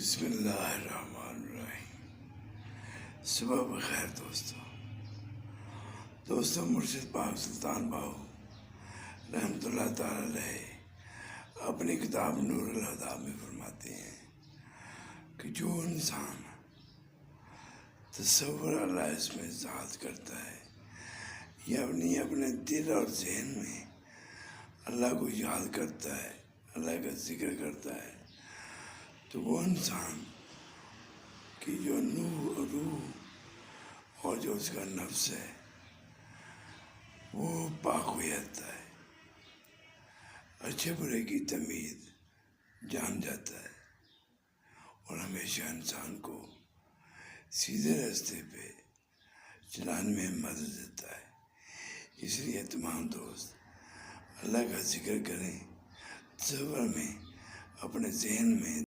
بسم اللہ الرحمن الرحیم۔ صبح بخیر دوستو مرشد پاک سلطان باہو رحمۃ اللہ تعالی علیہ اپنی کتاب نور الہدیٰ میں فرماتے ہیں کہ جو انسان تصور اللہ اس میں ذات کرتا ہے یا اپنے دل اور ذہن میں اللہ کو یاد کرتا ہے، اللہ کا ذکر کرتا ہے، تو وہ انسان کی جو روح اور جو اس کا نفس ہے وہ پاک ہو جاتا ہے، اچھے برے کی تمیز جان جاتا ہے اور ہمیشہ انسان کو سیدھے راستے پہ چلانے میں مدد دیتا ہے۔ اس لیے تمام دوست اللہ کا ذکر کریں، تصور میں، اپنے ذہن میں